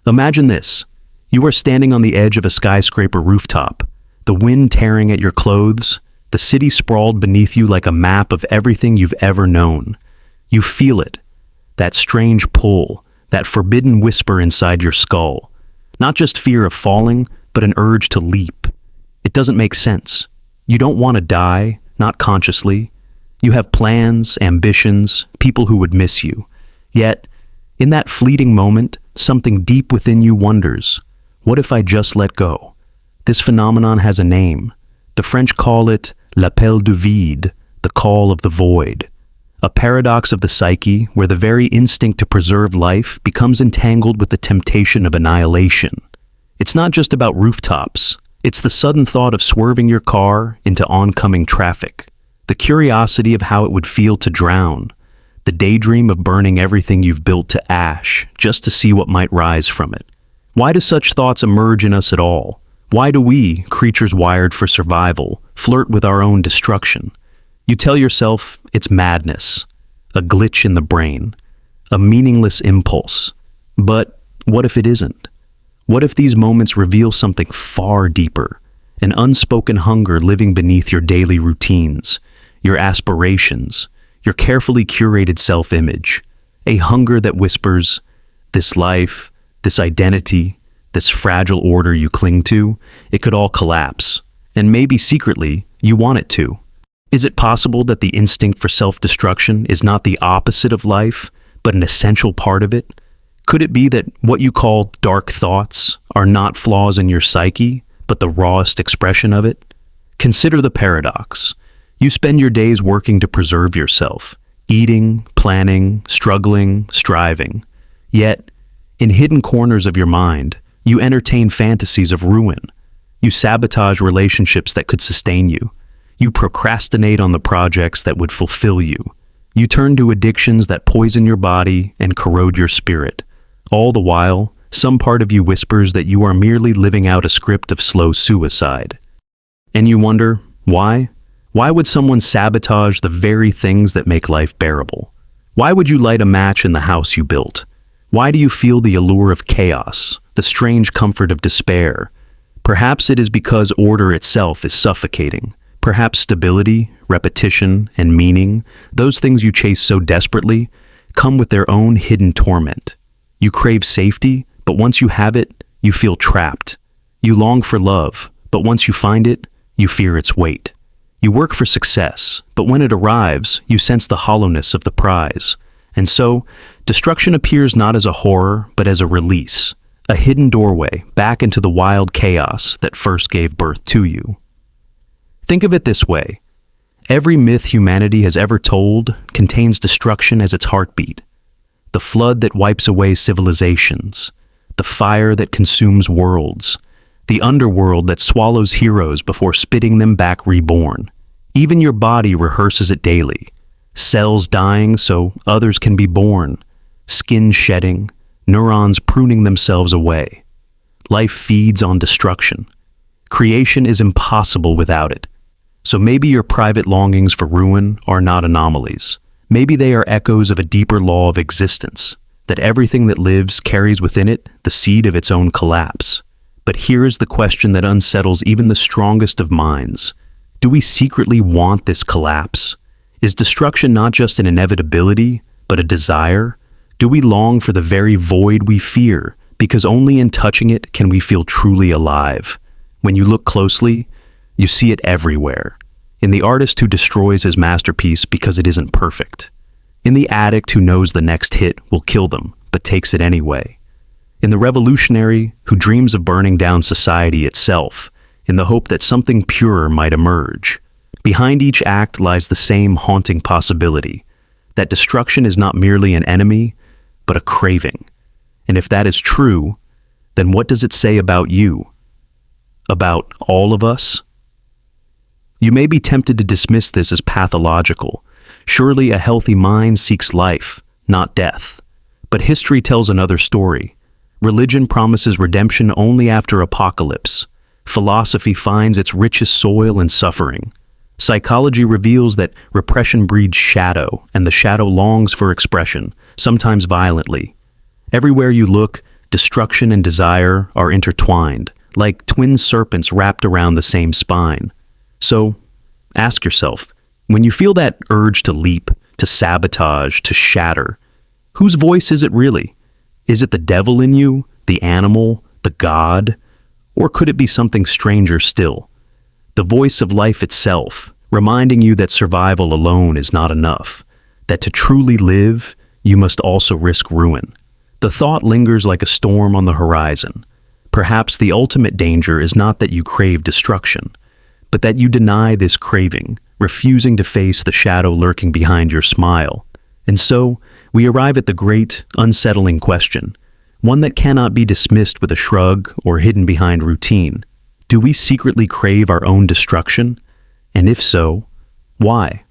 Imagine this. You are standing on the edge of a skyscraper rooftop, the wind tearing at your clothes, the city sprawled beneath you like a map of everything you've ever known. You feel it, that strange pull, that forbidden whisper inside your skull. Not just fear of falling, but an urge to leap. It doesn't make sense. You don't want to die, not consciously. You have plans, ambitions, people who would miss you. Yet, in that fleeting moment, something deep within you wonders, what if I just let go? This phenomenon has a name. The French call it l'appel du vide, the call of the void. A paradox of the psyche where the very instinct to preserve life becomes entangled with the temptation of annihilation. It's not just about rooftops. It's the sudden thought of swerving your car into oncoming traffic, the curiosity of how it would feel to drown, the daydream of burning everything you've built to ash just to see what might rise from it. Why do such thoughts emerge in us at all? Why do we, creatures wired for survival, flirt with our own destruction? You tell yourself it's madness, a glitch in the brain, a meaningless impulse. But what if it isn't? What if these moments reveal something far deeper, an unspoken hunger living beneath your daily routines, your aspirations, your carefully curated self-image, a hunger that whispers, this life, this identity, this fragile order you cling to, it could all collapse, and maybe secretly, you want it to. Is it possible that the instinct for self-destruction is not the opposite of life, but an essential part of it? Could it be that what you call dark thoughts are not flaws in your psyche, but the rawest expression of it? Consider the paradox. You spend your days working to preserve yourself, eating, planning, struggling, striving. Yet, in hidden corners of your mind, you entertain fantasies of ruin. You sabotage relationships that could sustain you. You procrastinate on the projects that would fulfill you. You turn to addictions that poison your body and corrode your spirit. All the while, some part of you whispers that you are merely living out a script of slow suicide. And you wonder, why? Why would someone sabotage the very things that make life bearable? Why would you light a match in the house you built? Why do you feel the allure of chaos, the strange comfort of despair? Perhaps it is because order itself is suffocating. Perhaps stability, repetition, and meaning, those things you chase so desperately, come with their own hidden torment. You crave safety, but once you have it, you feel trapped. You long for love, but once you find it, you fear its weight. You work for success, but when it arrives, you sense the hollowness of the prize. And so, destruction appears not as a horror, but as a release, a hidden doorway back into the wild chaos that first gave birth to you. Think of it this way. Every myth humanity has ever told contains destruction as its heartbeat. The flood that wipes away civilizations, the fire that consumes worlds, the underworld that swallows heroes before spitting them back reborn. Even your body rehearses it daily. Cells dying so others can be born, skin shedding, neurons pruning themselves away. Life feeds on destruction. Creation is impossible without it. So maybe your private longings for ruin are not anomalies. Maybe they are echoes of a deeper law of existence, that everything that lives carries within it the seed of its own collapse. But here is the question that unsettles even the strongest of minds. Do we secretly want this collapse? Is destruction not just an inevitability, but a desire? Do we long for the very void we fear, because only in touching it can we feel truly alive? When you look closely, you see it everywhere. In the artist who destroys his masterpiece because it isn't perfect. In the addict who knows the next hit will kill them, but takes it anyway. In the revolutionary who dreams of burning down society itself, in the hope that something purer might emerge. Behind each act lies the same haunting possibility, that destruction is not merely an enemy, but a craving. And if that is true, then what does it say about you? About all of us? You may be tempted to dismiss this as pathological. Surely a healthy mind seeks life, not death. But history tells another story. Religion promises redemption only after apocalypse. Philosophy finds its richest soil in suffering. Psychology reveals that repression breeds shadow, and the shadow longs for expression, sometimes violently. Everywhere you look, destruction and desire are intertwined, like twin serpents wrapped around the same spine. So, ask yourself, when you feel that urge to leap, to sabotage, to shatter, whose voice is it really? Is it the devil in you, the animal, the god? Or could it be something stranger still? The voice of life itself, reminding you that survival alone is not enough, that to truly live, you must also risk ruin. The thought lingers like a storm on the horizon. Perhaps the ultimate danger is not that you crave destruction, but that you deny this craving, refusing to face the shadow lurking behind your smile. And so, we arrive at the great, unsettling question, one that cannot be dismissed with a shrug or hidden behind routine. Do we secretly crave our own destruction? And if so, why?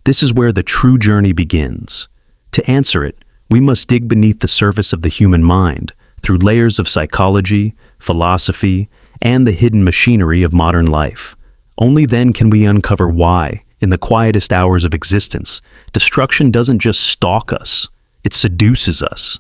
This is where the true journey begins. To answer it, we must dig beneath the surface of the human mind, through layers of psychology, philosophy, and the hidden machinery of modern life. Only then can we uncover why, in the quietest hours of existence, destruction doesn't just stalk us, it seduces us.